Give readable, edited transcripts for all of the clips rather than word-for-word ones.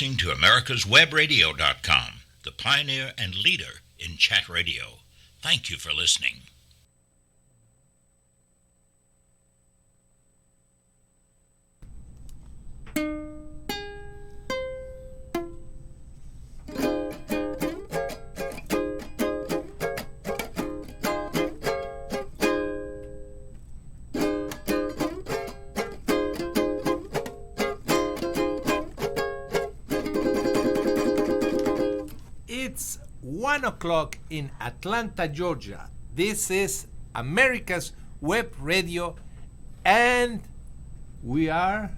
Listening to americaswebradio.com, the pioneer and leader in chat radio. Thank you for listening. It's 1 o'clock in Atlanta, Georgia. This is America's Web Radio, and we are...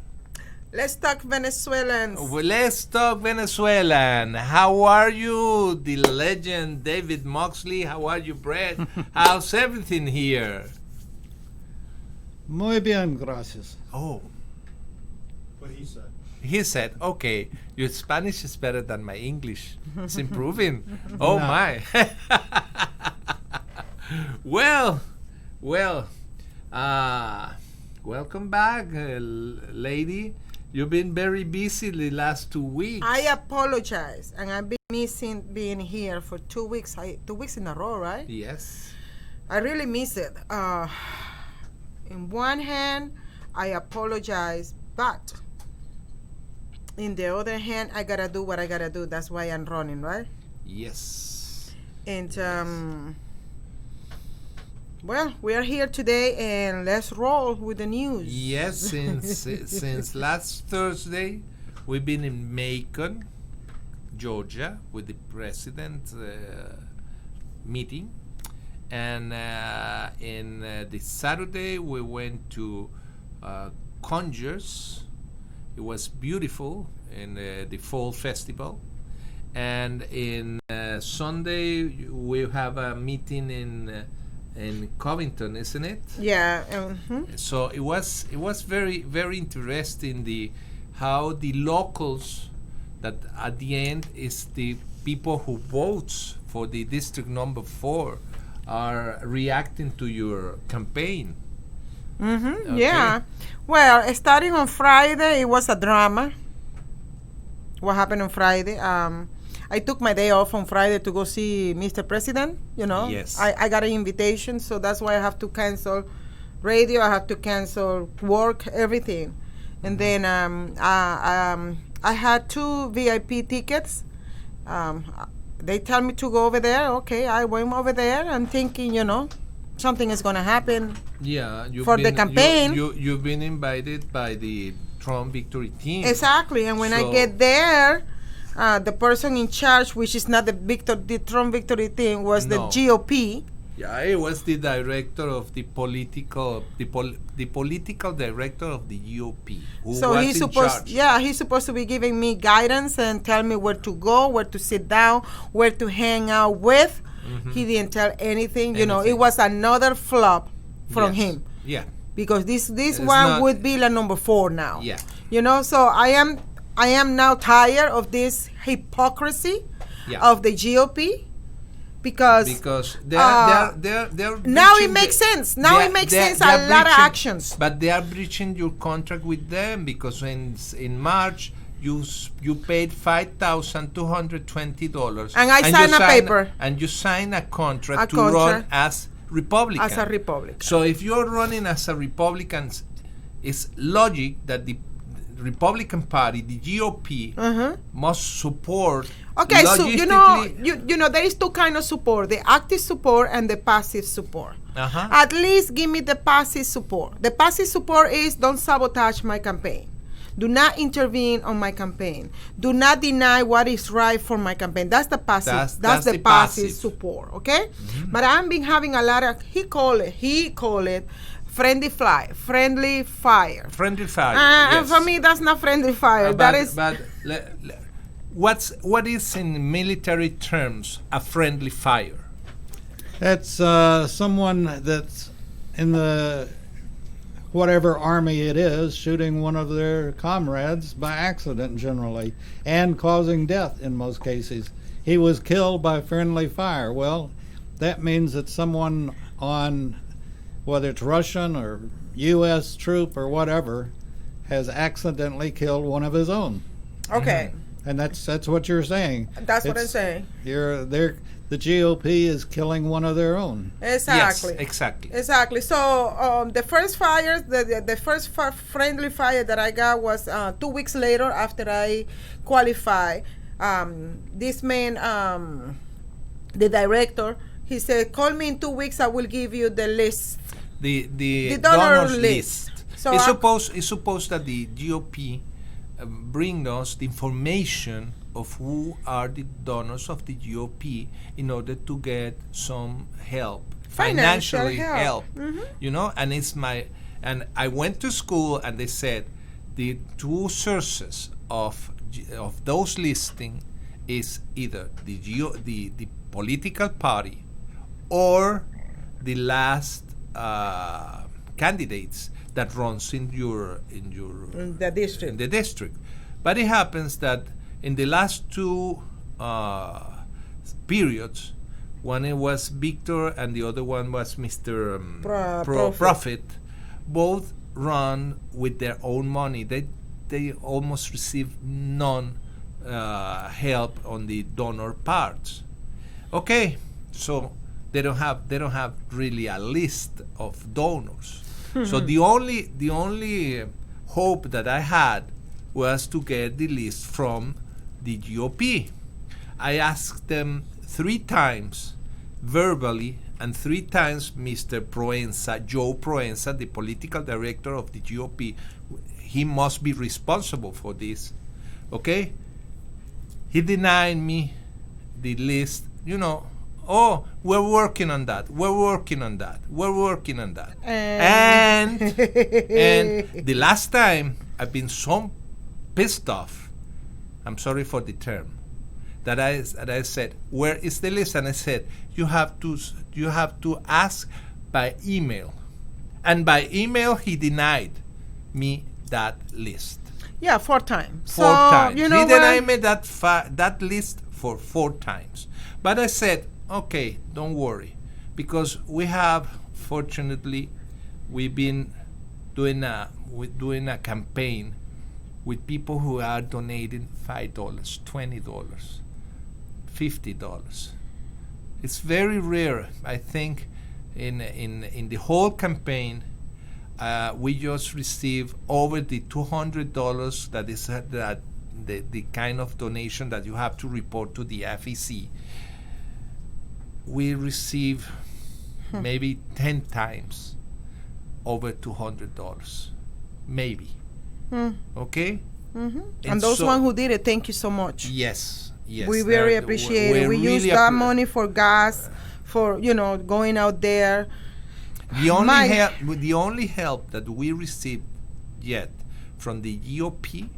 Let's talk Venezuelans. Well, let's talk Venezuelan. How are you, the legend David Moxley? How are you, Brett? How's everything here? Muy bien, gracias. Oh, What he said. he said, okay, your Spanish is better than my English. It's improving. Oh, No. my. Well, welcome back, lady. You've been very busy the last 2 weeks. I apologize, and I've been missing being here for 2 weeks. 2 weeks in a row, right? Yes. I really miss it. In one hand, I apologize, but in the other hand, I gotta do what I gotta do. That's why I'm running, right? Yes. And well, we are here today, and let's roll with the news. Yes, since last Thursday, we've been in Macon, Georgia, with the president meeting. And in the Saturday, we went to Conyers. It was beautiful in the fall festival. And in Sunday, we have a meeting in Covington, isn't it? Yeah. So it was very, very interesting how the locals, that at the end is the people who votes for the district number 4, are reacting to your campaign. Okay. Yeah. Well, starting on Friday, it was a drama. What happened on Friday? I took my day off on Friday to go see Mr. President. You know, Yes. I got an invitation, so that's why I have to cancel radio. I have to cancel work, everything. And then I had 2 VIP tickets. They tell me to go over there. Okay, I went over there. I'm thinking, something is going to happen. Yeah, For the campaign. You've been invited by the Trump victory team. Exactly. And when I So- get there, the person in charge, which is not the Trump victory team, was the No. GOP. Yeah, I was the director of the political director of the GOP. Who So was he's in supposed, charge. he's supposed to be giving me guidance and tell me where to go, where to sit down, where to hang out with. He didn't tell anything. You know, it Anything. was another flop from Yes. him, Yeah, because this It's one not- would be like number 4 now. yeah. So I am now tired of this hypocrisy Yeah. of the GOP. Because they're now breaching it makes the- sense. Now they are- it makes they are- sense. they are A lot of breaching- actions. But they are breaching your contract with them, because in March you paid $5,220, And I signed a paper. and you signed a contract A to run contract. as Republican. As a Republican. So if you're running as a Republican, it's logic that the Republican Party, the GOP, must support. Okay, so logistically- there is 2 kinds of support: the active support and the passive support. Uh-huh. At least give me the passive support. The passive support is don't sabotage my campaign. Do not intervene on my campaign. Do not deny what is right for my campaign. That's the passive. That's the passive support. Okay, but I've been having a lot of he call it friendly fire. Friendly fire. And for me, that's not friendly fire. That is. What is in military terms a friendly fire? That's someone that's in the whatever army it is shooting one of their comrades by accident generally, and causing death in most cases. He was killed by friendly fire. Well, that means that someone on, whether it's Russian or U.S. troop or whatever, has accidentally killed one of his own. Okay. And that's what you're saying. That's what I'm It's- saying. The GOP is killing one of their own. Exactly. Yes, exactly. Exactly. So the first fire, the first friendly fire that I got was 2 weeks later after I qualified. This man, the director, he said, "Call me in 2 weeks. I will give you the list." The donor donors list. list. So it's I- supposed that the GOP bring us the information of who are the donors of the GOP in order to get some help, Financial financially help. and I went to school and they said the two sources of those listing is either the political party or the last candidates that runs in The district. in the district. But it happens that in the last two periods, one it was Victor and the other one was Mr. Profit. Both run with their own money. They almost receive none help on the donor parts. Okay, so they don't have really a list of donors. So the only hope that I had was to get the list from the GOP. I asked them 3 times verbally, and 3 times Mr. Proenza, Joe Proenza, the political director of the GOP, he must be responsible for this. Okay? He denied me the list, oh, we're working on that. We're working on that. We're working on that. And the last time I've been so pissed off, I'm sorry for the term, that I said, where is the list? And I said, you have to ask by email. And by email he denied me that list. Yeah, 4 times. 4 times. You know He denied what? me that list for 4 times. But I said, okay, don't worry, because we've been doing a campaign with people who are donating $5, $20, $50. It's very rare. I think in the whole campaign, we just received over the $200. That is the kind of donation that you have to report to the FEC. We receive maybe 10 times over $200, maybe. Okay. And those one who did it, thank you so much. Yes. We very appreciate it. We use that money for gas, for going out there. The only help that we received yet from the GOP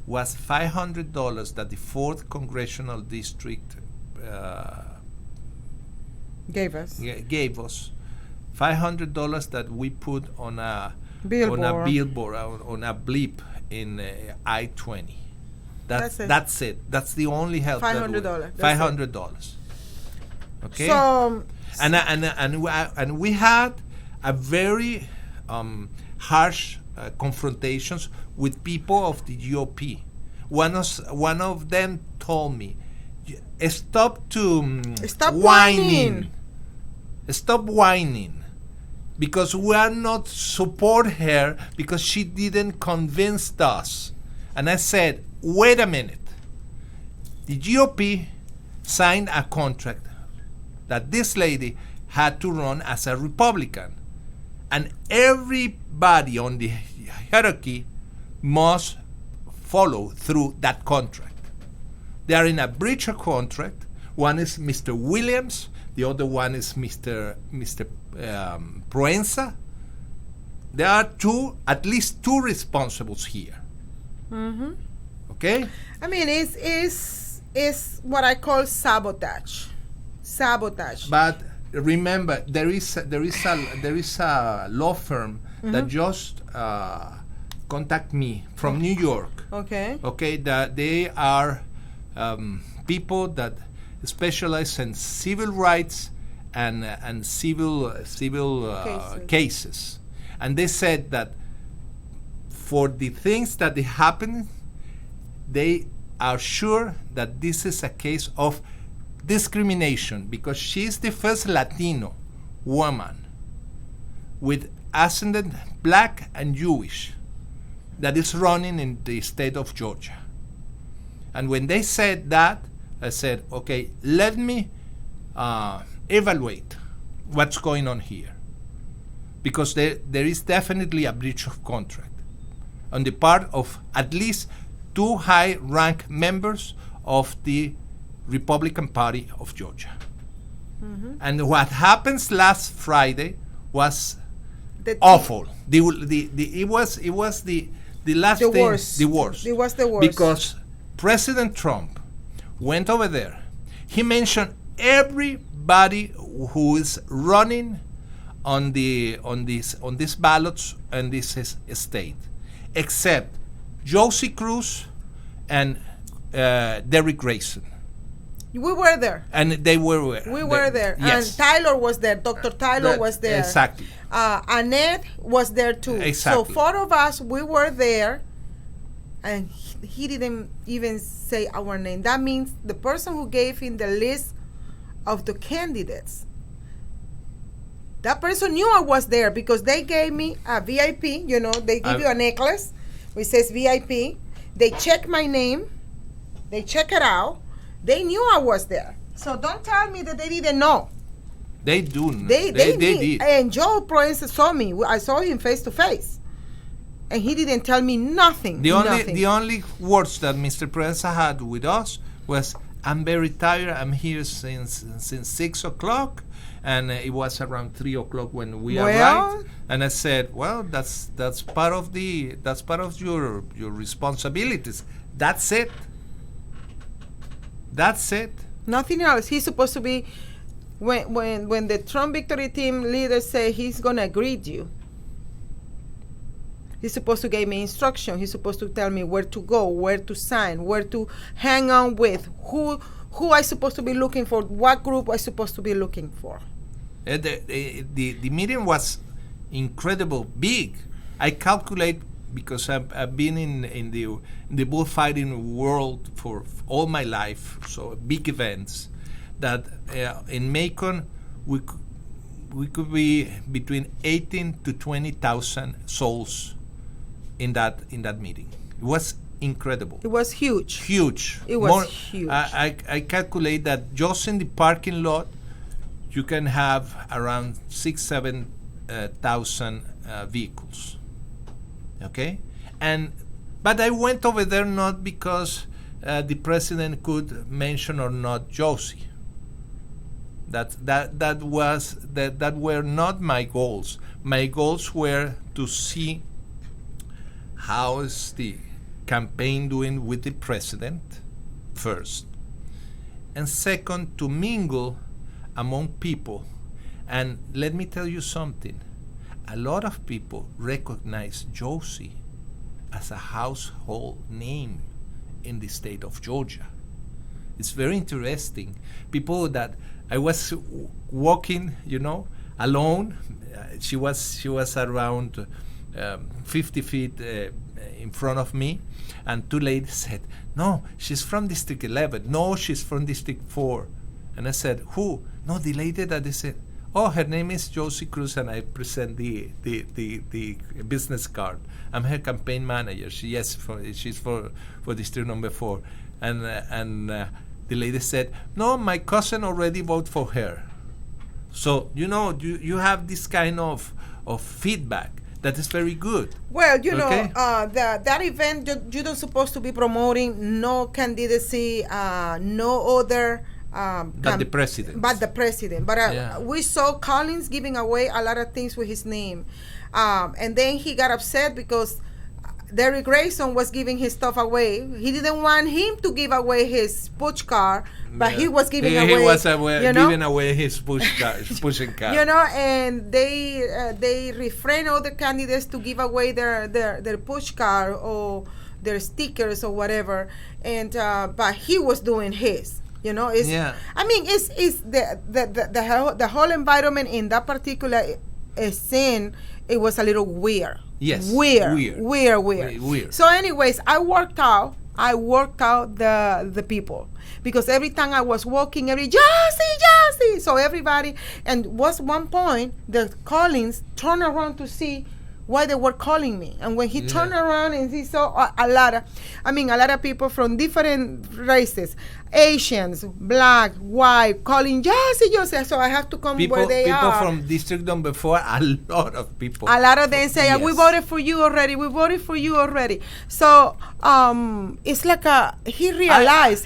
was $500 that the 4th Congressional District Gave us gave us. $500 that we put on a billboard, on a blip in I-20. That's it. That's it. That's the only help. $500. $500. Okay. So And we had a very harsh confrontations with people of the GOP. One of them told me, Stop whining. Stop whining, because we are not support her because she didn't convince us." And I said, wait a minute. The GOP signed a contract that this lady had to run as a Republican, and everybody on the hierarchy must follow through that contract. They are in a breach of contract. One is Mr. Williams, the other one is Mr. Proenza. There are at least two responsibles here. Mm-hmm. Okay? I mean, it's what I call sabotage. Sabotage. But remember, there is a law firm that just contact me from New York. Okay. Okay, that they are people that specialize in civil rights and civil cases, and they said that for the things that they happen, they are sure that this is a case of discrimination because she's the first Latino woman with ascendant black and Jewish that is running in the state of Georgia. And when they said that, I said, okay, let me evaluate what's going on here. Because there is definitely a breach of contract on the part of at least 2 high-rank members of the Republican Party of Georgia. Mm-hmm. And what happens last Friday was awful. It was the last the thing, worst. the worst. It was the worst. Because President Trump went over there. He mentioned everybody who is running on these ballots and this state, except Johsi, Cruz, and Derrick Grayson. We were there. And they were. We were there. Yes. And Tyler was there. Dr. Tyler was there. Exactly. Annette was there too. Exactly. So 4 of us, we were there, and he didn't even say our name. That means the person who gave him the list of the candidates, that person knew I was there because they gave me a VIP. You know, they give you a necklace which says VIP. They check my name. They check it out. They knew I was there. So don't tell me that they didn't know. They do. They did. And Joe Proenza saw me. I saw him face to face. And he didn't tell me nothing. The only words that Mr. Proenza had with us was, I'm very tired. I'm here since 6 o'clock. And it was around 3 o'clock when we arrived. And I said, well, that's part of your responsibilities. That's it. That's it. Nothing else. He's supposed to be, when the Trump victory team leaders say he's gonna greet you, he's supposed to give me instruction. He's supposed to tell me where to go, where to sign, where to hang on with, who I supposed to be looking for, what group I supposed to be looking for. The meeting was incredible, big. I calculate, because I've been in the bullfighting world for all my life, so big events, that in Macon we could be between 18 to 20,000 souls in that meeting. It was incredible. It was huge. Huge. It was huge. I calculate that just in the parking lot you can have around 6,000-7,000 vehicles. Okay, but I went over there not because the president could mention or not Johsi. That were not my goals. My goals were to see how is the campaign doing with the president first, and second, to mingle among people. And let me tell you something. A lot of people recognize Johsi as a household name in the state of Georgia. It's very interesting. People that I was walking, alone. She was around 50 feet in front of me, and 2 ladies said, "No, she's from District 11. No, she's from District 4." And I said, "Who?" "No, the lady that they said." "Oh, her name is Johsi Cruz," and I present the business card. "I'm her campaign manager." She's for District number 4, and the lady said, "No, my cousin already voted for her." So you have this kind of feedback that is very good. Well, okay? That event, you don't supposed to be promoting no candidacy, no other. But the president. But we saw Collins giving away a lot of things with his name. And then he got upset because Derrick Grayson was giving his stuff away. He didn't want him to give away his push car, but he was giving away. He was giving away his pushing car. And they refrain all the candidates to give away their push car or their stickers or whatever. And but he was doing his. I mean, it's the whole environment in that particular scene. It was a little weird. Yes. Weird. So, anyways, I worked out I worked out the people, because every time I was walking, Johsi. So everybody, and was one point the Collins turned around to see why they were calling me, and when he turned around and he saw a lot of people from different races, Asians, black, white, calling Johsi. So I have to come where they are. People from District Number 4, a lot of people. A lot of them say, we voted for you already. So it's like he realized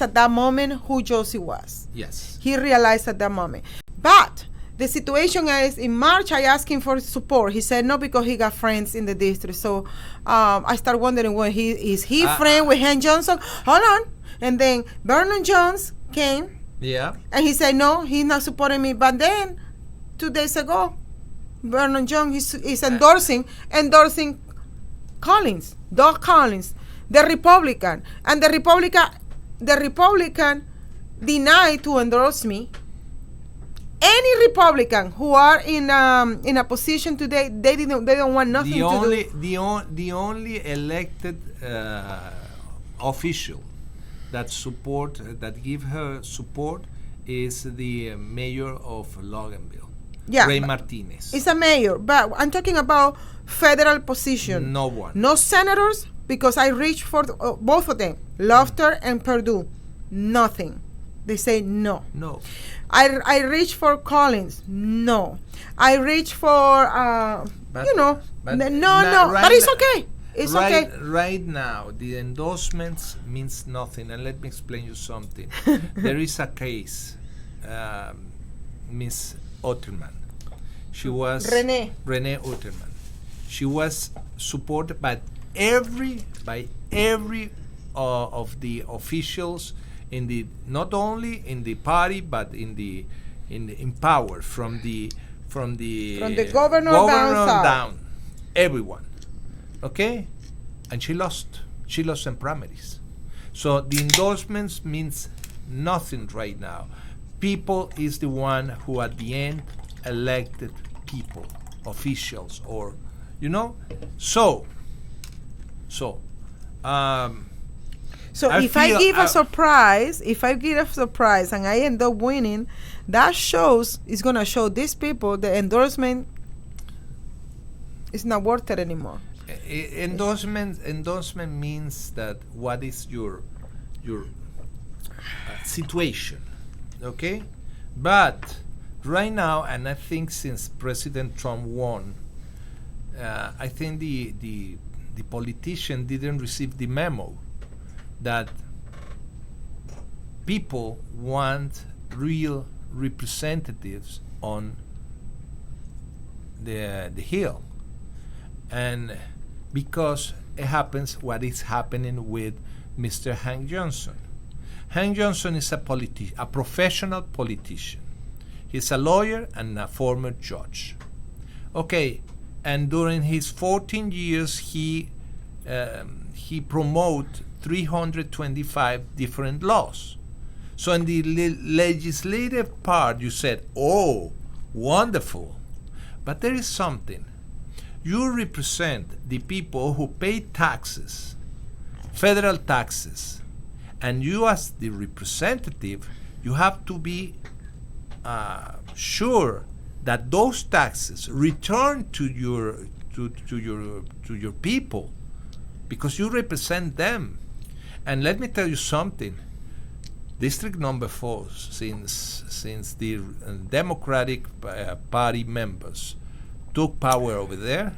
at that moment who Johsi was. Yes. He realized at that moment. But the situation is, in March, I asked him for support. He said no, because he got friends in the district. So I start wondering, when is he friend with Hen Johnson? Hold on. And then Vernon Jones came. Yeah. And he said, no, he's not supporting me. But then, 2 days ago, Vernon Jones is endorsing Collins, Doug Collins, the Republican. And the Republican denied to endorse me. Any Republican who are in a position today, they don't want nothing to do. The only elected official that give her support is the mayor of Loganville, Ray Martinez. It's a mayor, but I'm talking about federal position. No one. No senators, because I reached for both of them, Lofter and Perdue. Nothing. They say no. No. I reached for Collins. No. I reached for no. But it's okay. It's okay. Right now, the endorsements means nothing. And let me explain you something. There is a case, Miss Otterman. She was Renee Otterman. She was supported by every of the officials in the, not only in the party, but in power, from the governor down, everyone. Okay, and she lost in primaries. So the endorsements means nothing right now. People is the one who at the end elected people, officials, or So if I give a surprise and I end up winning, that is going to show these people the endorsement is not worth it anymore. Endorsement means that what is your situation, okay? But right now, and I think since President Trump won, I think the politician didn't receive the memo that people want real representatives on the Hill, and because it happens what is happening with Mr. Hank Johnson. Hank Johnson is a professional politician. He's a lawyer and a former judge. Okay, and during his 14 years, he promoted 325 different laws. So in the legislative part, you said, oh, wonderful. But there is something. You represent the people who pay taxes, federal taxes, and you as the representative, you have to be sure that those taxes return to your people, because you represent them. And let me tell you something. District number 4, since the Democratic Party members took power over there,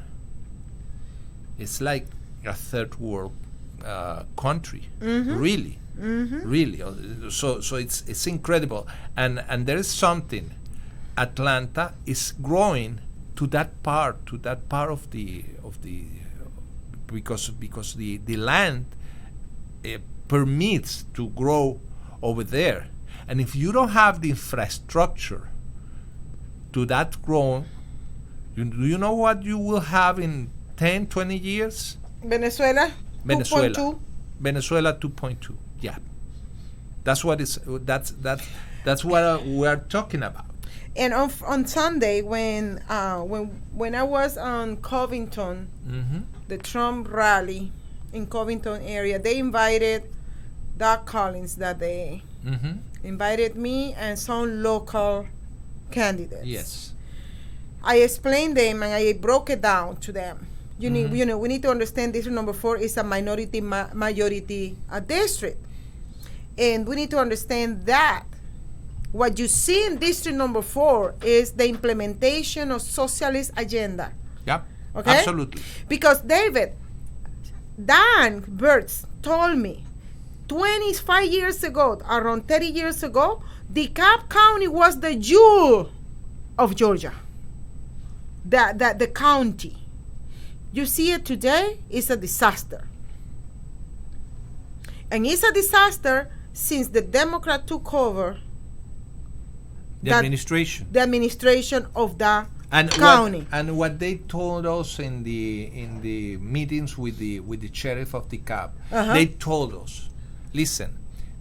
it's like a third world country, really. So it's incredible, and there is something. Atlanta is growing to that part of the because the land permits to grow over there, and if you don't have the infrastructure to that growth, do you know what you will have in 10, 20 years? Venezuela 2.2. Venezuela 2.2. Yeah, that's what we are talking about. And on Sunday, when I was on Covington, the Trump rally, in Covington area. They invited Doc Collins that day. Mm-hmm. Invited me and some local candidates. Yes. I explained them and I broke it down to them. We need to understand district number 4 is a minority majority district, and we need to understand that what you see in district number 4 is the implementation of socialist agenda. Yeah. Okay. Absolutely. Because David, Dan Burtz told me 25 years ago, around 30 years ago, DeKalb County was the jewel of Georgia. The county. You see it today, it's a disaster. And it's a disaster since the Democrat took over The administration. the administration of the And county. What they told us in the meetings with the sheriff of DeKalb, they told us, listen,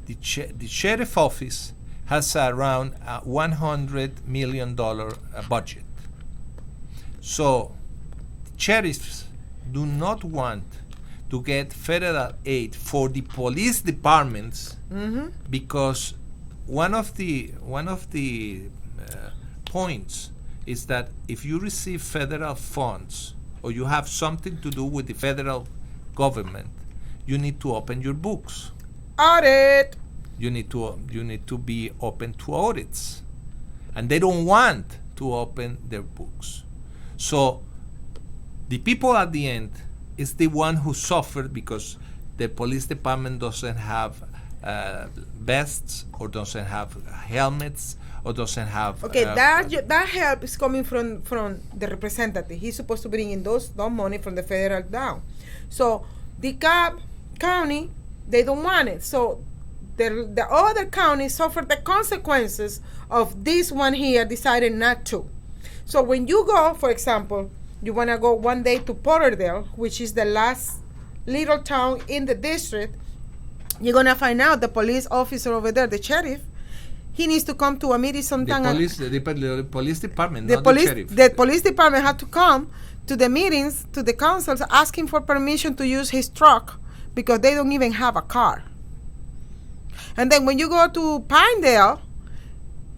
the sheriff office has around $100 million budget. So sheriffs do not want to get federal aid for the police departments because one of the points is that if you receive federal funds or you have something to do with the federal government, you need to open your books. Audit. You need to be open to audits, and they don't want to open their books. So the people at the end is the one who suffered because the police department doesn't have vests or doesn't have helmets or doesn't have. Okay, that help is coming from the representative. He's supposed to bring in those money from the federal down. So DeKalb County, they don't want it. So the other counties suffer the consequences of this one here decided not to. So when you go, for example, you want to go one day to Porterdale, which is the last little town in the district, you're going to find out the police officer over there, the sheriff, he needs to come to a meeting sometime. The police department, the not police, the sheriff. the police department had to come to the meetings, to the councils, asking for permission to use his truck because they don't even have a car. And then when you go to Pinedale,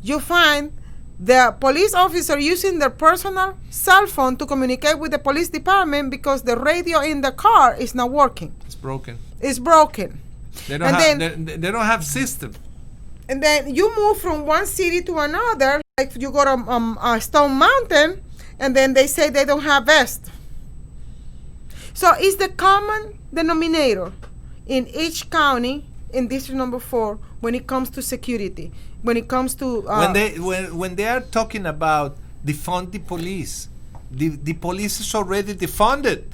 you find the police officer using their personal cell phone to communicate with the police department because the radio in the car is not working. It's broken. It's broken. They don't have system. And then you move from one city to another, like you go to Stone Mountain, and then they say they don't have vests. So it's the common denominator in each county in district number 4 when it comes to security, when it comes to when they are talking about defund the police, the police is already defunded.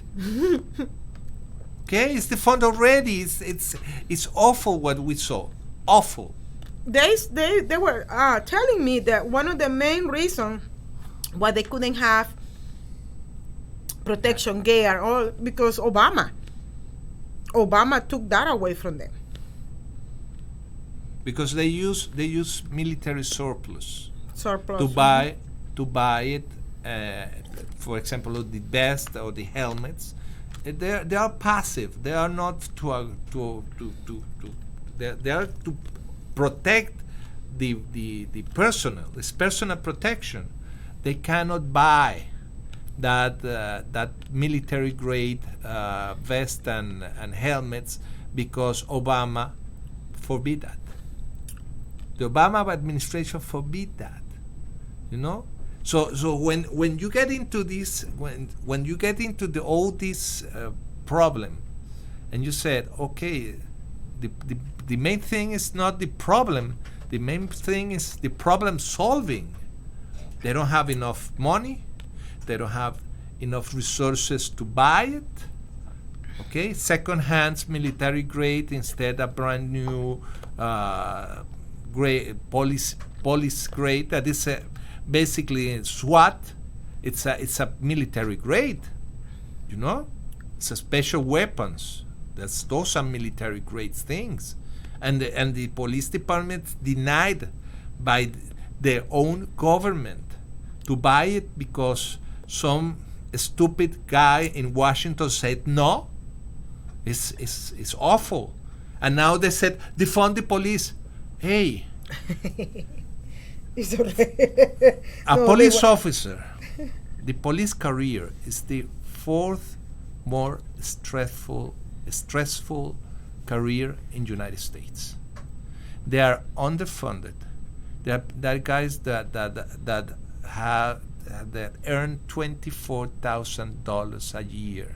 Okay, it's defunded already. It's awful what we saw. Awful. They were telling me that one of the main reasons why they couldn't have protection gear all because Obama took that away from them. Because they use military surplus Surplus. to buy it. For example, the vest or the helmets. They are passive. They are not they are to protect the personnel. It's personal protection. They cannot buy that military grade vest and helmets because Obama forbid that. The Obama administration forbid that. You know. So when you get into this, when you get into all this problem, and you said, okay, the main thing is not the problem. The main thing is the problem solving. They don't have enough money. They don't have enough resources to buy it. Okay, second-hand military grade instead of brand new grade police grade. That is basically SWAT. It's a military grade. You know, it's a special weapons. Those are military grade things, and the police department denied by their own government to buy it because some stupid guy in Washington said no. It's awful. And now they said defund the police. Hey, It's already a No, police they wa- officer, the police career is the fourth more stressful career in United States. They are underfunded. There are guys that earn $24,000 a year.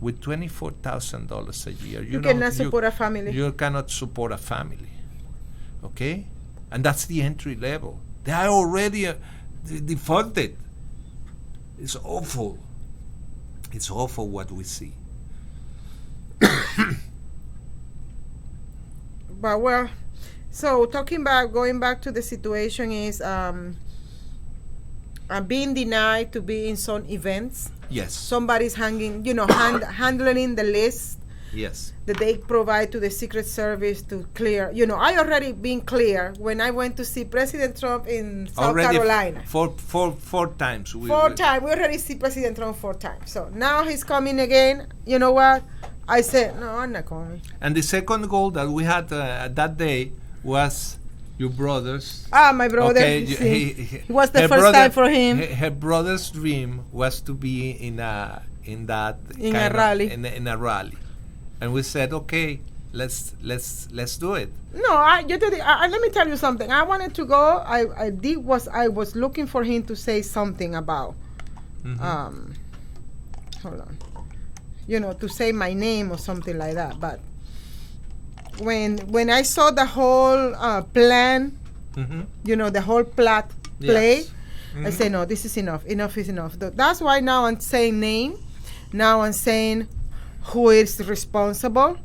With $24,000 a year, You cannot support a family. You cannot support a family, okay? And that's the entry level. They are already defunded. It's awful. It's awful what we see. But well, so going back to the situation is being denied to be in some events. Yes. Somebody's handling the list Yes. that they provide to the Secret Service to clear. I already been clear when I went to see President Trump in South Carolina. Four times. Four times. We already see President Trump 4 times. So now he's coming again. You know what? I said, no, I'm not coming. And the second goal that we had that day was your brother's. My brother. Okay, it was the first time for him. Her brother's dream was to be in a rally. In a rally, and we said, okay, let's do it. No, let me tell you something. I wanted to go. I was looking for him to say something about. Hold on. To say my name or something like that. But when I saw the whole plan, the whole play, Yes. I say no. This is enough. Enough is enough. That's why now I'm saying name. Now I'm saying who is responsible,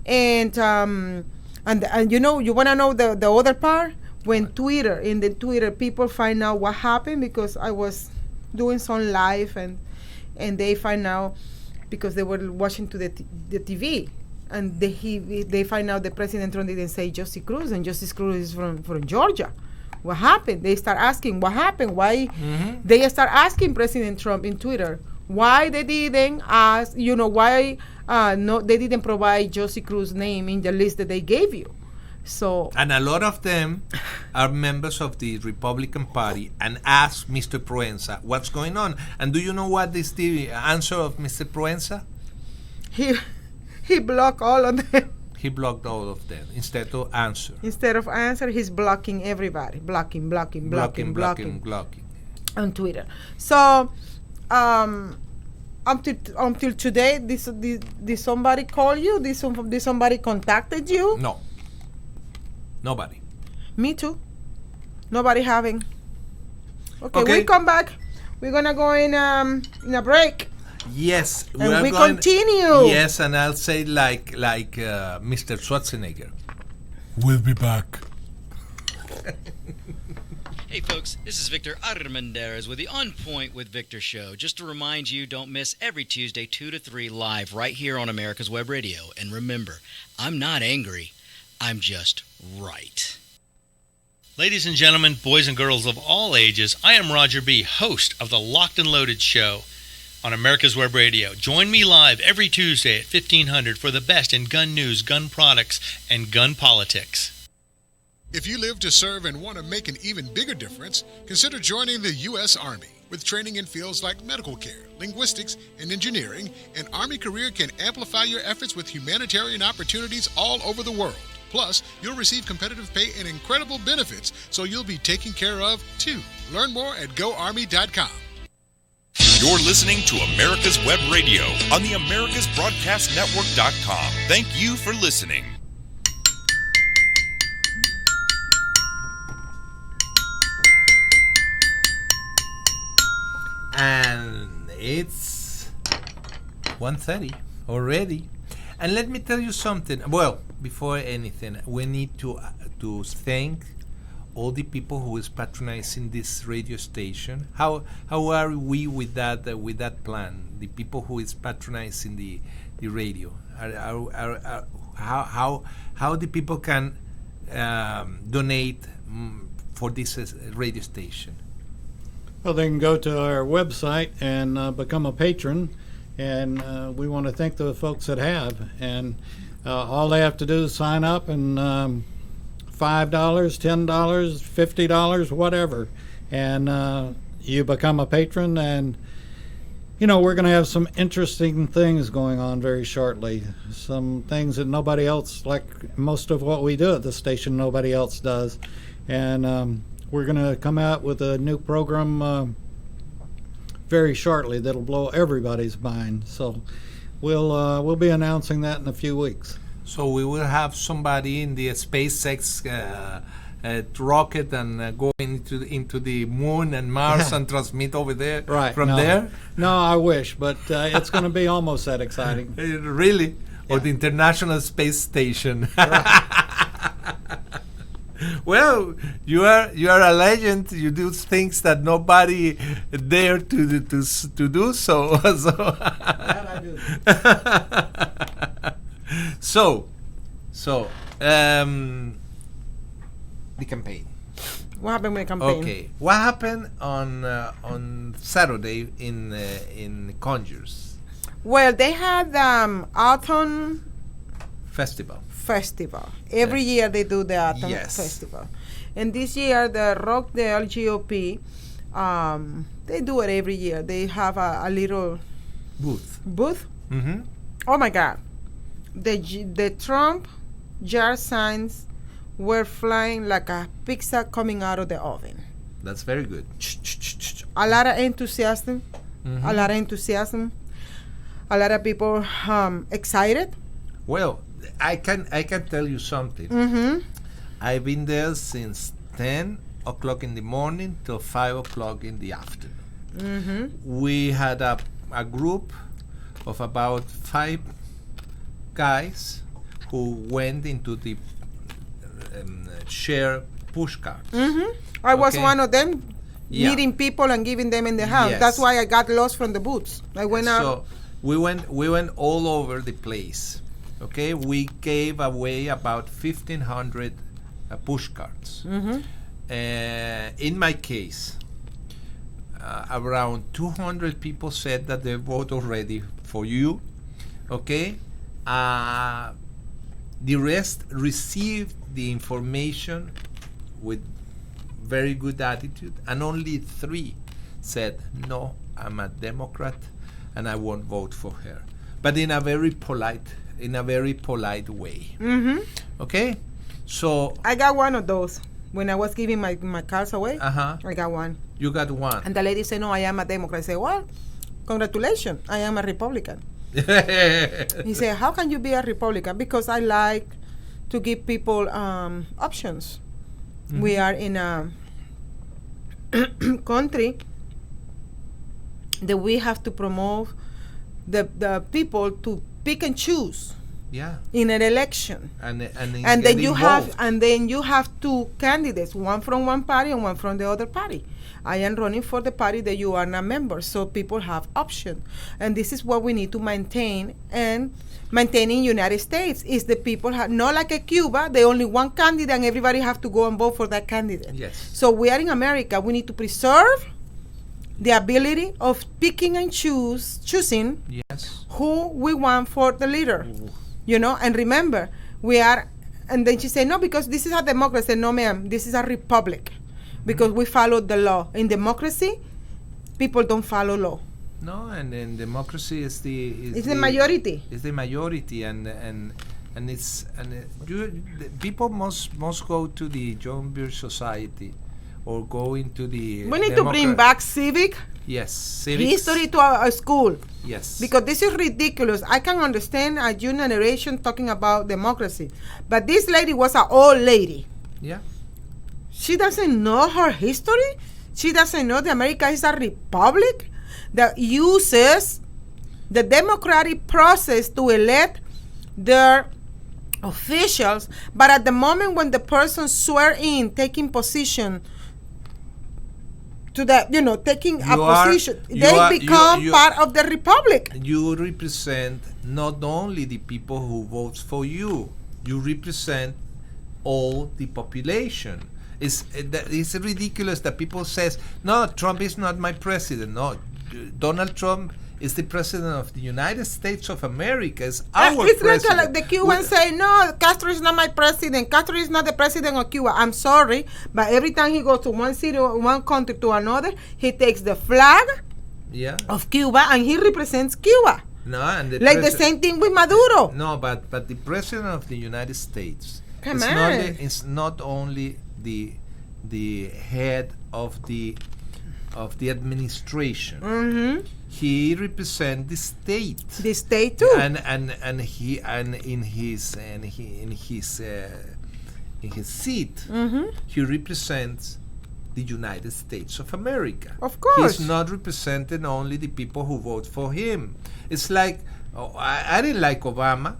and you want to know the other part when in the Twitter people find out what happened because I was doing some live and they find out because they were watching to the TV and they find out the President Trump didn't say Johsi Cruz and Johsi Cruz is from Georgia. What happened? They start asking what happened. Why? They start asking President Trump in Twitter why they didn't ask. Why they didn't provide Johsi Cruz's name in the list that they gave you. So and a lot of them are members of the Republican Party and ask Mr. Proenza what's going on. And do you know what is the answer of Mr. Proenza? He blocked all of them. He blocked all of them instead of answer. Instead of answer, he's blocking everybody. Blocking on Twitter. So until today, did somebody call you? Did somebody contacted you? No. Nobody. Me too. Nobody having. Okay, we come back. We're gonna go in a break. Yes, and we continue. Yes, and I'll say like Mr. Schwarzenegger. We'll be back. Hey folks, this is Victor Armendariz with the On Point with Victor show. Just to remind you, don't miss every Tuesday 2 to 3 live right here on America's Web Radio. And remember, I'm not angry, I'm just right. Ladies and gentlemen, boys and girls of all ages, I am Roger B., host of the Locked and Loaded show on America's Web Radio. Join me live every Tuesday at 1500 for the best in gun news, gun products, and gun politics. If you live to serve and want to make an even bigger difference, consider joining the U.S. Army. With training in fields like medical care, linguistics, and engineering, an Army career can amplify your efforts with humanitarian opportunities all over the world. Plus, you'll receive competitive pay and incredible benefits, so you'll be taken care of, too. Learn more at GoArmy.com. You're listening to America's Web Radio on the AmericasBroadcastNetwork.com. Thank you for listening. And it's 1:30 already. And let me tell you something. Well, before anything, we need to thank all the people who is patronizing this radio station. How are we with that plan? The people who is patronizing the radio. How the people can donate for this radio station? Well, they can go to our website and become a patron. And we want to thank the folks that have. And all they have to do is sign up, and $5, $10, $50, whatever. And you become a patron, and we're going to have some interesting things going on very shortly. Some things that nobody else, like most of what we do at the station, nobody else does. And we're going to come out with a new program very shortly that'll blow everybody's mind. So we'll be announcing that in a few weeks. So we will have somebody in the SpaceX rocket and go into the moon and Mars and transmit over there from there? No, I wish, but it's going to be almost that exciting. Really? Yeah. Or the International Space Station. Well, you are a legend. You do things that nobody dare to do so. That I do. So, the campaign. What happened with the campaign? Okay, what happened on Saturday in Conjures? Well, they had autumn festival. Every year they do the autumn festival, and this year the Rockdale GOP, they do it every year. They have a little booth. Mm-hmm. Oh my God, the Trump jar signs were flying like a pizza coming out of the oven. That's very good. A lot of enthusiasm. A lot of people excited. Well, I can tell you something. I've been there since 10 o'clock in the morning till 5 o'clock in the afternoon. We had a group of about 5 guys who went into the share push carts. I was one of them, meeting people and giving them in the house. Yes. That's why I got lost from the booths. I went out. So we went all over the place. Okay, we gave away about 1,500 push carts. In my case, around 200 people said that they vote already for you. Okay, the rest received the information with very good attitude, and only 3 said, no, I'm a Democrat and I won't vote for her, but in a very polite way. Okay, so I got one of those when I was giving my cards away. I got one. You got one. And the lady said, no, I am a Democrat. I said, well, congratulations, I am a Republican. He said, how can you be a Republican? Because I like to give people options. We are in a country that we have to promote the people to pick and choose. In an election, and then you have 2 candidates, one from one party and one from the other party. I am running for the party that you are not member, so people have options, and this is what we need to maintain. And maintaining United States is the people have, not like a Cuba, they only one candidate and everybody have to go and vote for that candidate. So we are in America. We need to preserve the ability of picking and choosing who we want for the leader. And remember, we are, and then she said, no, because this is a democracy. I said, no, ma'am, this is a republic, because we follow the law. In democracy, people don't follow law. No, and in democracy is the majority. It's the majority, and people must go to the John Birch Society or go into the. We need to bring back civics. History to our school. Because this is ridiculous. I can understand a new generation talking about democracy, but this lady was an old lady. She doesn't know her history. She doesn't know that America is a republic that uses the democratic process to elect their officials, but at the moment when the person swear in, taking position to that, taking a position, they become part of the republic. You represent not only the people who votes for you, you represent all the population. It's ridiculous that people says, no, Trump is not my president. No, Donald Trump is the president of the United States of America. It's our it's president. like the Cubans say, no, Castro is not my president. Castro is not the president of Cuba. I'm sorry, but every time he goes to one city or one country to another, he takes the flag of Cuba and he represents Cuba. No, and the same thing with Maduro. No, but the president of the United States is not only the head of the administration. Mm-hmm. He represents the state. The state too. And in his seat, mm-hmm. he represents the United States of America. Of course. He's not representing only the people who vote for him. It's like, I didn't like Obama,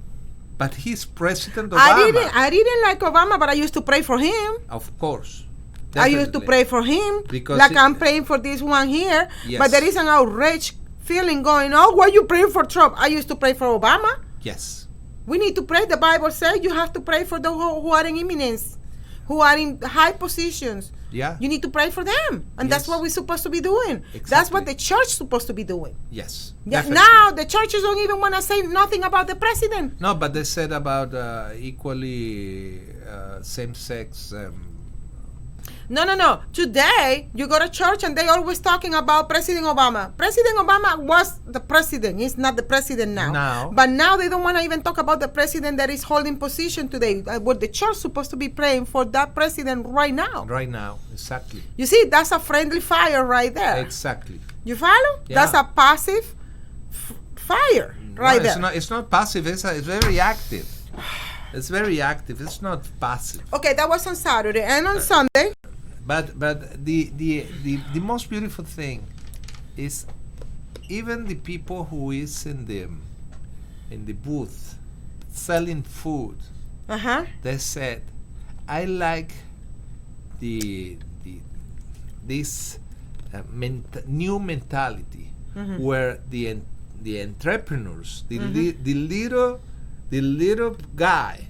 but he's President Obama. I didn't like Obama, but I used to pray for him. Of course. Definitely. I used to pray for him, because like I'm praying for this one here. Yes. But there is an outrage feeling going on. Why are you praying for Trump? I used to pray for Obama. Yes. We need to pray. The Bible says you have to pray for those who are in eminence, who are in high positions. Yeah. You need to pray for them. And that's what we're supposed to be doing. Exactly. That's what the church is supposed to be doing. Yes. Yeah. Now the churches don't even want to say nothing about the president. No, but they said about equally same-sex. No. Today, you go to church and they always talking about President Obama. President Obama was the president. He's not the president now. But now they don't want to even talk about the president that is holding position today. What the church is supposed to be praying for that president right now. Right now, exactly. You see, that's a friendly fire right there. Exactly. You follow? Yeah. That's a passive fire right there. It's not passive. It's very active. It's very active. It's not passive. Okay, that was on Saturday. And on Sunday... But the most beautiful thing is even the people who is in the booth selling food. Uh-huh. They said, I like this new mentality, mm-hmm. where the entrepreneurs, mm-hmm. the little guy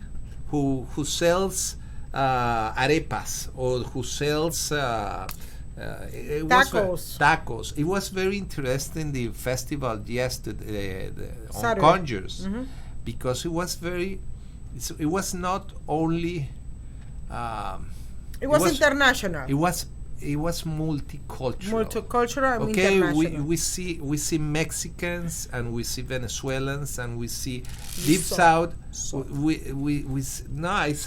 who sells arepas or who sells tacos. It was very interesting, the festival yesterday on Conjures, mm-hmm. because it was not only it was international. It was multicultural. Multicultural. Okay, international. we see Mexicans and we see Venezuelans and we see deep south.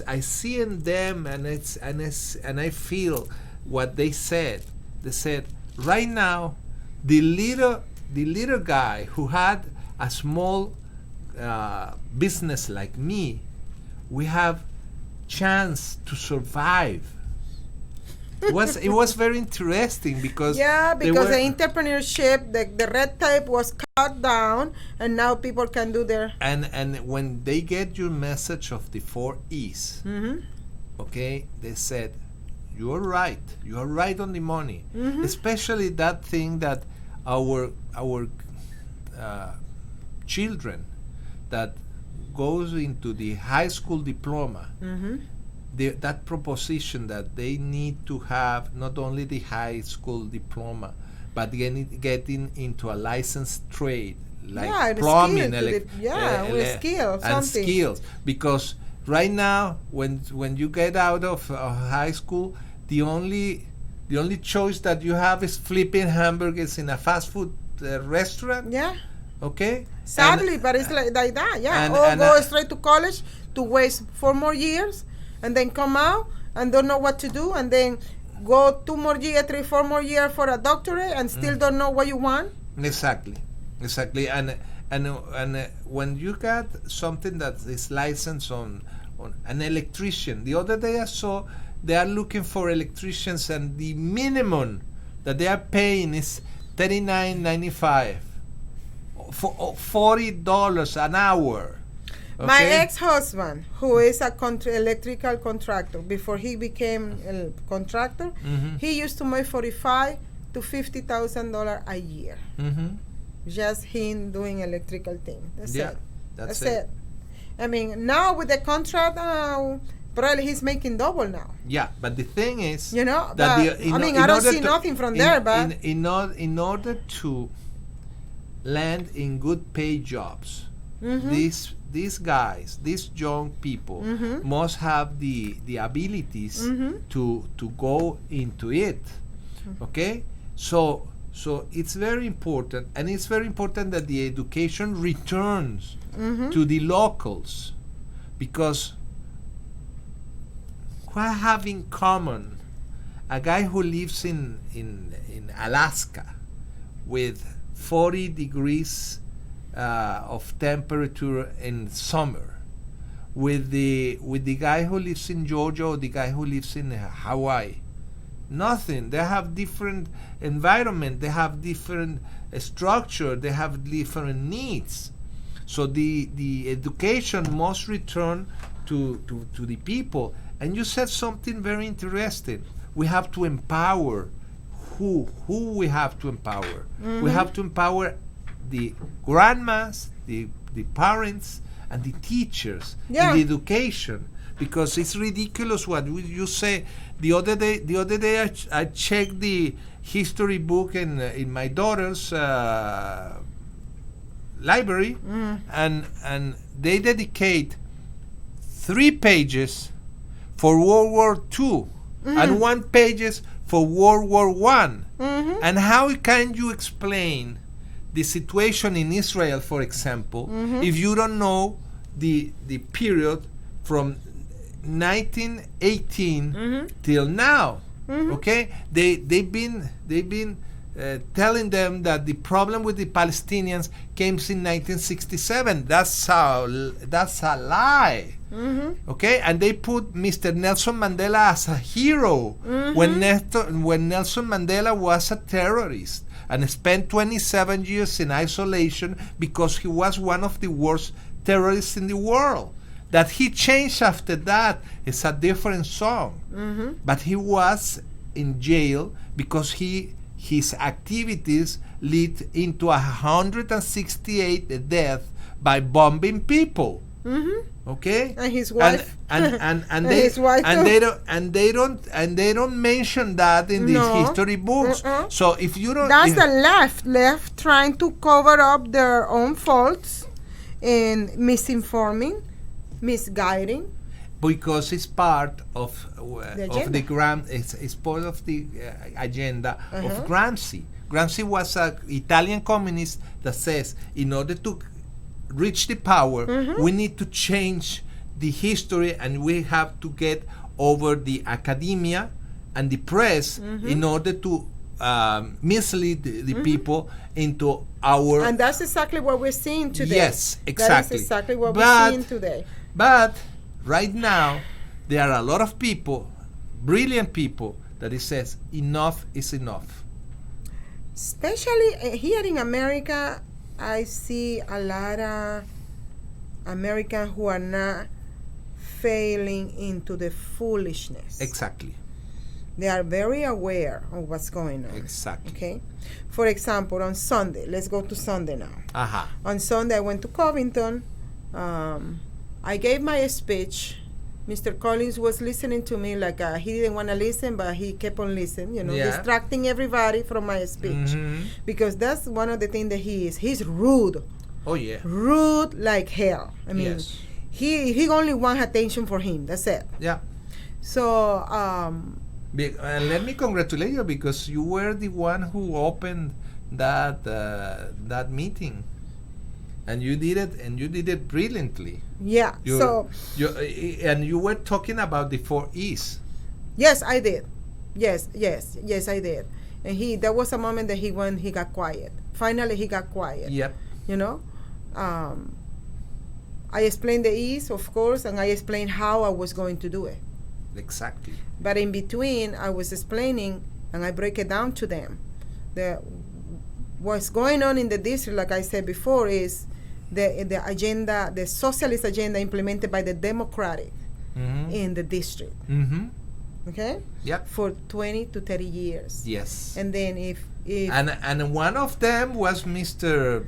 I see in them and I feel what they said. They said right now the little guy who had a small business like me, we have chance to survive. It was very interesting because the entrepreneurship, the red tape was cut down, and now people can do their and when they get your message of the 4 E's, mm-hmm. okay, they said you are right on the money, mm-hmm. especially that thing that our children that goes into the high school diploma. Mm-hmm. That proposition that they need to have not only the high school diploma, but getting into a licensed trade like plumbing, skills. Because right now, when you get out of high school, the only choice that you have is flipping hamburgers in a fast food restaurant. Yeah. Okay. Sadly, but it's like that. Yeah. Or go straight to college to waste 4 more years. And then come out and don't know what to do, and then go 2 more years, 3, 4 more years for a doctorate, and still don't know what you want. Exactly, and when you got something that is licensed on an electrician, the other day I saw they are looking for electricians, and the minimum that they are paying is $39.95 for $40 an hour. Okay. My ex-husband, who is a electrical contractor, before he became a contractor, mm-hmm. he used to make $45,000 to $50,000 a year. Mm-hmm. Just him doing electrical thing. That's it. That's it. I mean, now with the contract, probably he's making double now. Yeah, but the thing is, that I don't see nothing from there, but in order to land in good paid jobs. These guys, these young people, must have the abilities to go into it. Okay, so it's very important, and it's very important that the education returns to the locals, because what have in common a guy who lives in Alaska with 40 degrees of temperature in summer, with the guy who lives in Georgia or the guy who lives in Hawaii? Nothing. They have different environment, they have different structure, they have different needs. So the education must return to the people. And you said something very interesting. We have to empower. Who we have to empower? We have to empower the grandmas, the parents, and the teachers in the education, because it's ridiculous what you say. The other day I checked the history book in my daughter's library, and they dedicate 3 pages for World War II and 1 page for World War I. And how can you explain the situation in Israel, for example, if you don't know the period from 1918 till now? Okay, they've been telling them that the problem with the Palestinians came in 1967. That's a lie. Okay, and they put Mr. Nelson Mandela as a hero when Nelson Mandela was a terrorist and spent 27 years in isolation because he was one of the worst terrorists in the world. That he changed after that is a different song. But he was in jail because his activities lead into 168 deaths by bombing people. Okay, and his wife, and they don't mention that in these history books. So if you don't, that's the left trying to cover up their own faults and misguiding. Because it's part of the it's part of the agenda of Gramsci. Gramsci was an Italian communist that says, in order to reach the power, we need to change the history, and we have to get over the academia and the press in order to mislead the people into our... And that's exactly what we're seeing today. Yes, exactly. That is exactly what we're seeing today. But right now, there are a lot of people, brilliant people, that it says enough is enough. Especially here in America, I see a lot of Americans who are not failing into the foolishness. Exactly. They are very aware of what's going on. Exactly. Okay. For example, on Sunday, let's go to Sunday now. On Sunday, I went to Covington. I gave my speech. Mr. Collins was listening to me like he didn't want to listen, but he kept on listening, distracting everybody from my speech. Because that's one of the things that he is. He's rude. Oh, yeah. Rude like hell. I mean, he only wants attention for him. That's it. Yeah. So, let me congratulate you, because you were the one who opened that meeting. And you did it brilliantly. Yeah. You were talking about the 4 E's. Yes, I did. Yes, I did. And there was a moment that he got quiet. Finally, he got quiet. Yep. I explained the E's, of course, and I explained how I was going to do it. Exactly. But in between, I was explaining, and I break it down to them. What's going on in the district, like I said before, is the agenda, the socialist agenda implemented by the Democratic in the district. Okay? Yep. For 20 to 30 years. Yes. And then if and one of them was Mr.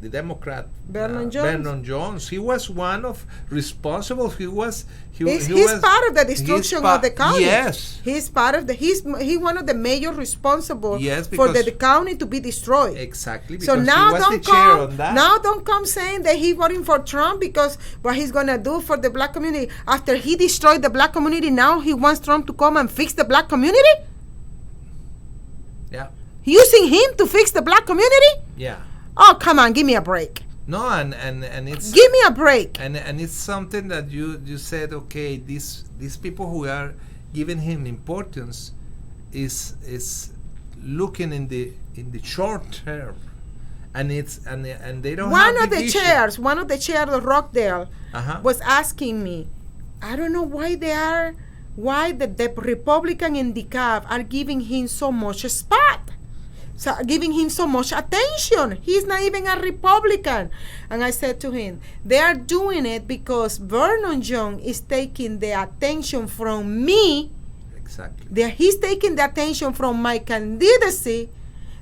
the Democrat Vernon Jones. Vernon Jones. He was one of responsible. He's part of the destruction of the county. Yes, he's part of the. He's one of the major responsible for the county to be destroyed. Exactly. So now don't come saying that he's voting for Trump because what he's gonna do for the black community after he destroyed the black community. Now he wants Trump to come and fix the black community. Yeah. Using him to fix the black community. Yeah. Oh, come on, give me a break. No, and it's give me a break. And it's something that you said, okay, these people who are giving him importance is looking in the short term, and they don't. One of the chairs of Rockdale was asking me, I don't know why the Republican in DeKalb are giving him so much spot. So giving him so much attention. He's not even a Republican. And I said to him, they are doing it because Vernon Jones is taking the attention from me. Exactly. He's taking the attention from my candidacy.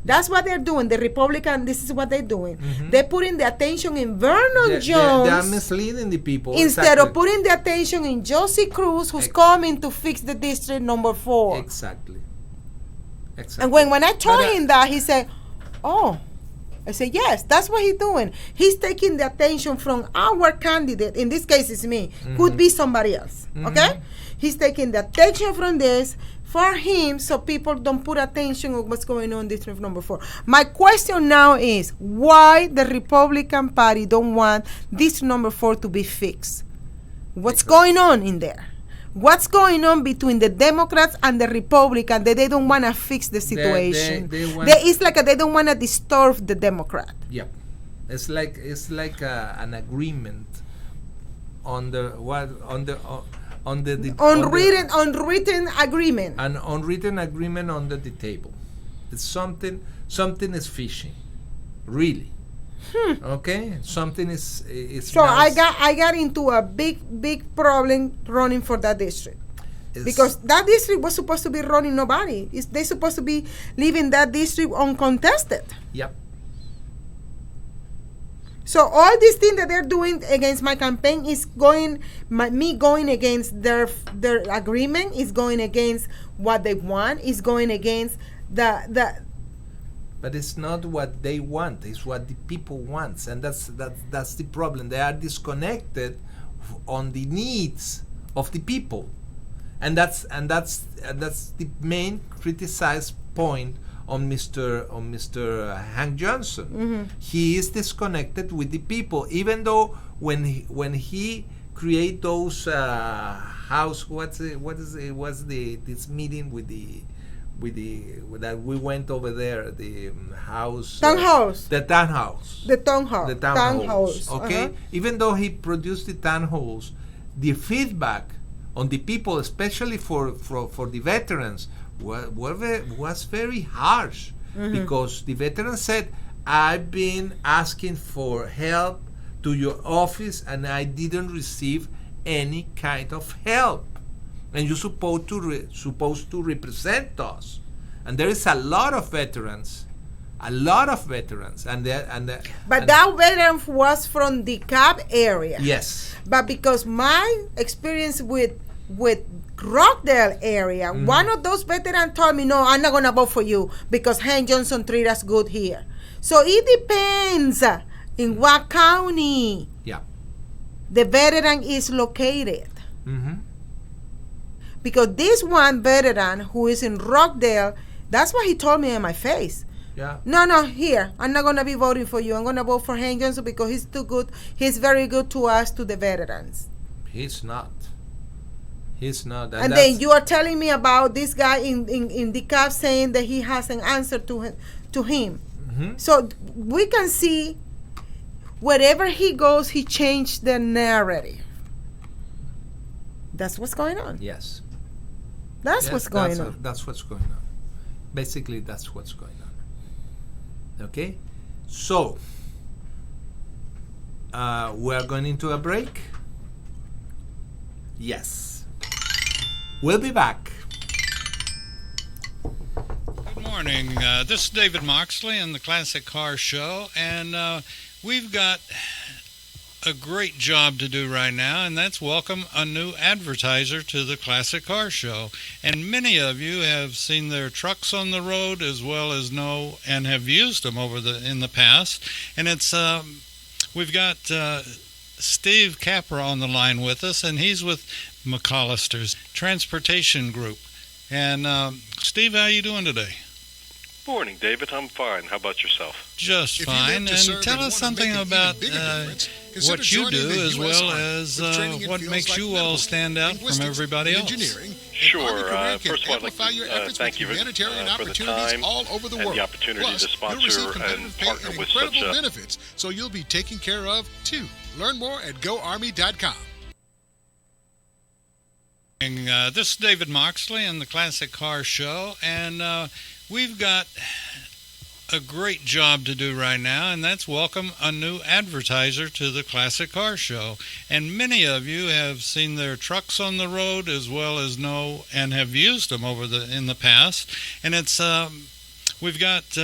That's what they're doing. The Republican, this is what they're doing. Mm-hmm. They're putting the attention in Vernon Jones. They are misleading the people. Instead of putting the attention in Johsi Cruz, who's coming to fix the district number 4. Exactly. And when I told him that, he said, oh. I said, yes, that's what he's doing. He's taking the attention from our candidate. In this case, it's me. Mm-hmm. Could be somebody else. Mm-hmm. Okay? He's taking the attention from this for him so people don't put attention on what's going on in district number 4. My question now is, why the Republican Party don't want district number 4 to be fixed? What's going on in there? What's going on between the Democrats and the Republicans that they don't want to fix the situation? It's like they don't want to disturb the Democrat. Yep, it's like an agreement on the unwritten agreement. An unwritten agreement under the table. It's something is fishing, really. Okay, something is. So I got into a big problem running for that district because that district was supposed to be running nobody. They're supposed to be leaving that district uncontested. Yep. So all these things that they're doing against my campaign is me going against their agreement, is going against what they want, is going against the. But it's not what they want; it's what the people want, and that's the problem. They are disconnected on the needs of the people, and that's the main criticized point on Mr. Hank Johnson. Mm-hmm. He is disconnected with the people, even though when he create those this meeting with the that we went over there, the house. Townhouse. The townhouse. The townhouse. The townhouse. Okay? Okay. Even though he produced the townhouse, the feedback on the people, especially for the veterans, was very harsh. Mm-hmm. Because the veterans said, I've been asking for help to your office and I didn't receive any kind of help. And you're supposed to represent us, and there is a lot of veterans, and that veteran was from the DeKalb area. Yes, but because my experience with Rockdale area, mm-hmm. one of those veterans told me, no, I'm not gonna vote for you because Hank Johnson treat us good here. So it depends in what county the veteran is located. Mm-hmm. Because this one veteran who is in Rockdale, that's what he told me in my face. Yeah. No, here, I'm not going to be voting for you. I'm going to vote for Hank Johnson because he's too good. He's very good to us, to the veterans. He's not. And then you are telling me about this guy in DeKalb saying that he has an answer to him. Mm-hmm. So we can see wherever he goes, he changed the narrative. That's what's going on. Yes. That's what's going on. That's what's going on. Basically, that's what's going on. Okay? So, we're going into a break? Yes. We'll be back. Good morning. This is David Moxley in the Classic Car Show, and we've got a great job to do right now, and that's welcome a new advertiser to the Classic Car Show. And many of you have seen their trucks on the road, as well as know and have used them in the past. And it's we've got Steve Capra on the line with us, and he's with McAllister's Transportation Group. And Steve, how you doing today? Morning, David. I'm fine. How about yourself? Just fine. And tell us something about what you do, as well as what makes you all stand out from everybody else. Sure. First of all, I'd like to thank you for the time and the opportunity to sponsor and partner with such a... benefits, so you'll be taken care of, too. Learn more at GoArmy.com. And this is David Moxley and the Classic Car Show, and we've got a great job to do right now, and that's welcome a new advertiser to the Classic Car Show. And many of you have seen their trucks on the road, as well as know and have used them in the past. And it's we've got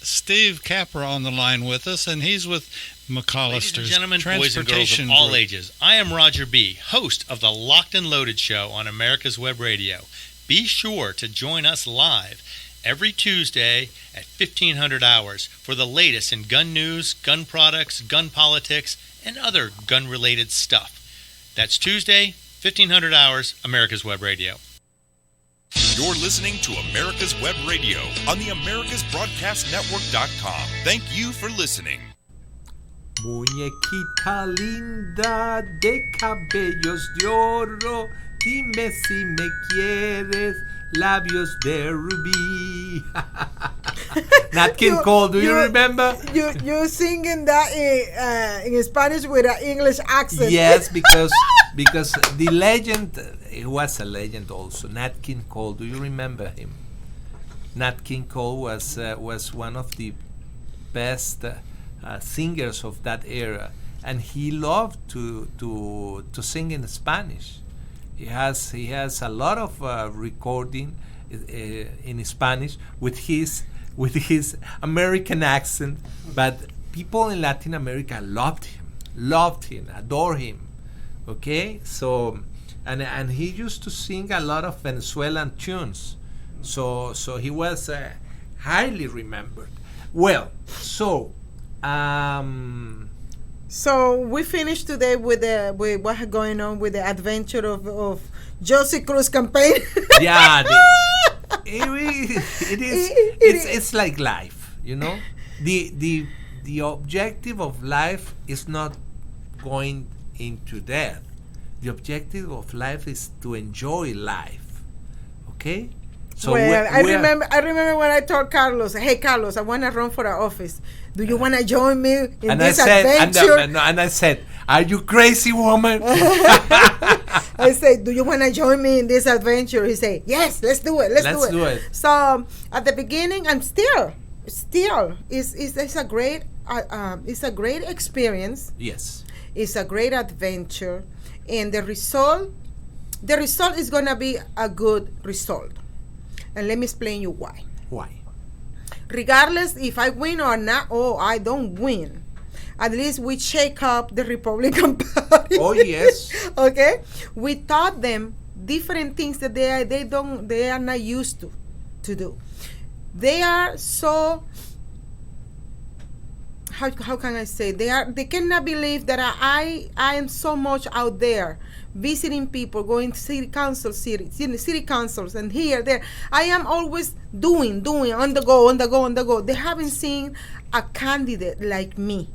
Steve Capra on the line with us, and he's with McAllister's Ladies and gentlemen, boys and girls Transportation of all Group. ages, I am Roger B., host of the Locked and Loaded Show on America's Web Radio. Be sure to join us live every Tuesday at 1500 hours for the latest in gun news, gun products, gun politics, and other gun-related stuff. That's Tuesday, 1500 hours, America's Web Radio. You're listening to America's Web Radio on the AmericasBroadcastNetwork.com. Thank you for listening. Muñequita linda de cabellos de oro, dime si me quieres, labios de rubí. Nat King Cole, do you remember? You singing that in Spanish with an English accent. Yes, because the legend, he was a legend also. Nat King Cole, do you remember him? Nat King Cole was one of the best singers of that era, and he loved to sing in Spanish. He has a lot of recording in Spanish with his American accent, but people in Latin America loved him, adored him. Okay, so and he used to sing a lot of Venezuelan tunes, so he was highly remembered. Well, So we finished today with what's going on with the adventure of Johsi Cruz campaign. Yeah, it's like life, you know. The objective of life is not going into death. The objective of life is to enjoy life. Okay. So I remember when I told Carlos, "Hey Carlos, I want to run for the office. Do you want to join me in this adventure?" And I said, "Are you crazy, woman?" I said, "Do you want to join me in this adventure?" He said, "Yes, let's do it. Let's do it." So at the beginning, I'm still, it's a great experience. Yes, it's a great adventure, and the result is gonna be a good result. And let me explain you why. Why? Regardless if I win or not, I don't win. At least we shake up the Republican Party. Oh yes. Okay. We taught them different things that they are not used to do. They are so. How can I say? They cannot believe that I am so much out there, visiting people, going to city councils, and here, there. I am always doing, on the go. They haven't seen a candidate like me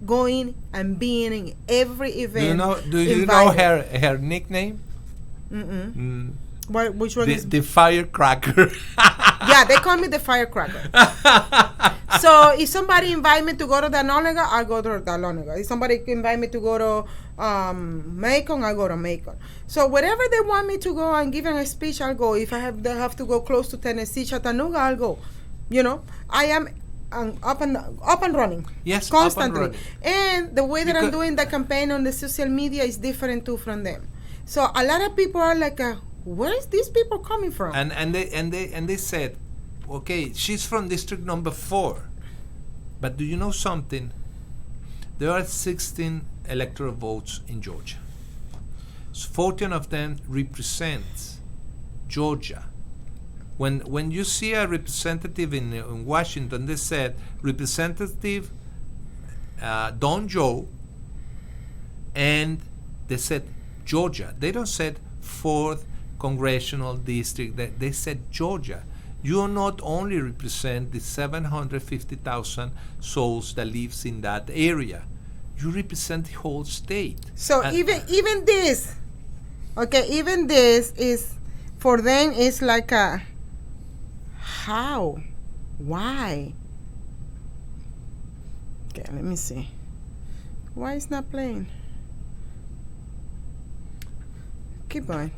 going and being in every event. Do you know her nickname? Which one is? The firecracker. Yeah, they call me the firecracker. So if somebody invite me to go to Dahlonega, I'll go to Dahlonega. If somebody invite me to go to Macon, I'll go to Macon. So wherever they want me to go and give a speech, I'll go. If they have to go close to Tennessee, Chattanooga, I'll go. You know, I am up and running. Yes, constantly. Up and running. And the way that I'm doing the campaign on the social media is different too from them. So a lot of people are like, where is these people coming from? And they said, okay, she's from district number 4, but do you know something? there are 16 electoral votes in Georgia. 14 of them represent Georgia. When you see a representative in Washington, they said Representative Don Joe, and they said Georgia. They don't said 4th congressional district. They said Georgia. You not only represent the 750,000 souls that lives in that area, you represent the whole state. So even this, okay, even this is for them is like a how, why? Okay, let me see. Why it's not playing? Keep going.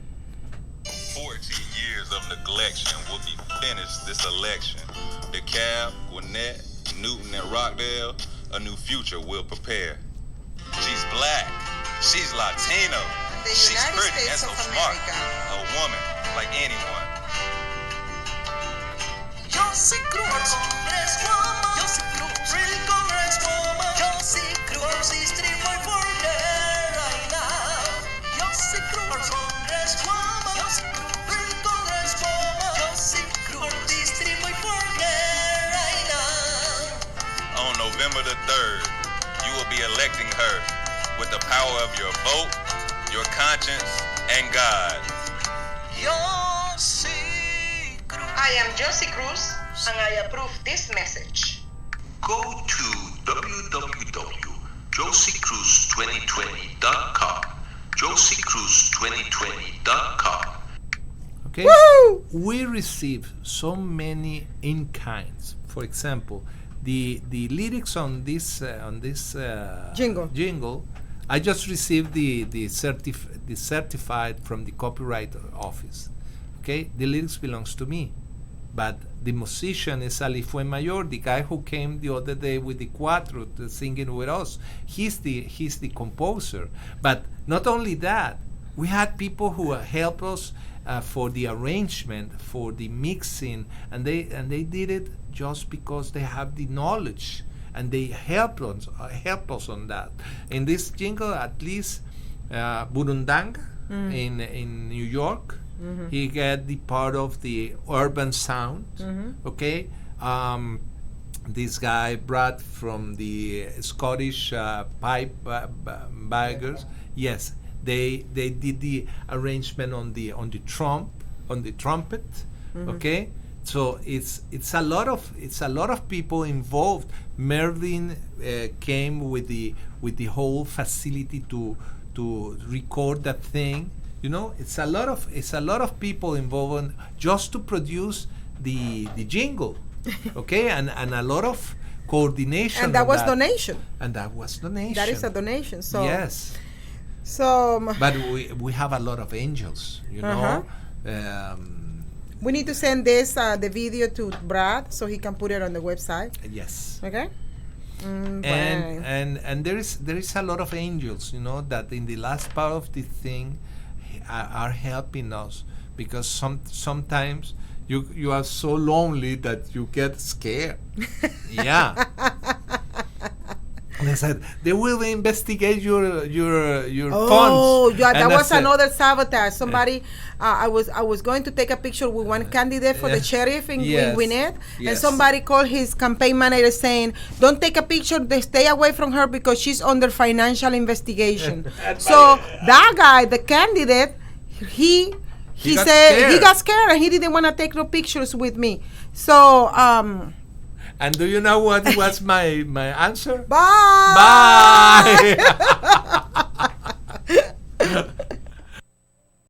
14 years of neglection will be finished this election. DeKalb, Gwinnett, Newton, and Rockdale, a new future will prepare. She's black. She's Latino. She's pretty and so smart. A woman like anyone. Johsi Cruz, Congresswoman. Johsi Cruz, real Congresswoman. Johsi Cruz, district boy for there right now. Johsi Cruz, Congresswoman. Johsi Cruz, real Congresswoman. Johsi Cruz, district boy for there right now. On November the 3rd, you will be electing her with the power of your vote, your conscience, and God. Johsi Cruz. I am Johsi Cruz, and I approve this message. Go to www.josicruz2020.com. josicruz2020.com. Okay? Woo! We receive so many in-kinds. For example, the lyrics on this jingle, I just received the certified from the copyright office. Okay, the lyrics belongs to me, but the musician is Ali Fuenmayor, the guy who came the other day with the cuatro singing with us. He's the composer. But not only that, we had people who helped us for the arrangement, for the mixing, and they did it just because they have the knowledge, and they help us on that. In this jingle, at least Burundanga in New York, he got the part of the urban sound. Okay, this guy Brad from the Scottish pipe baggers. Yes, they did the arrangement on the trumpet. Okay. So it's a lot of people involved. Merlin came with the whole facility to record that thing. You know, it's a lot of people involved just to produce the jingle. Okay, and a lot of coordination. And that was donation. And that was donation. That is a donation. So yes. So. But we have a lot of angels. You know. We need to send this the video to Brad so he can put it on the website. Yes. Okay. And there is a lot of angels, you know, that in the last part of the thing are helping us, because sometimes you are so lonely that you get scared. Yeah. They said they will investigate your funds. Oh, yeah, that was another sabotage. Somebody, I was going to take a picture with one candidate for the sheriff in Gwinnett, and somebody called his campaign manager saying, "Don't take a picture. Stay away from her because she's under financial investigation." So that guy, the candidate, he said he got scared and he didn't want to take no pictures with me. So. And do you know what was my answer? Bye. Bye.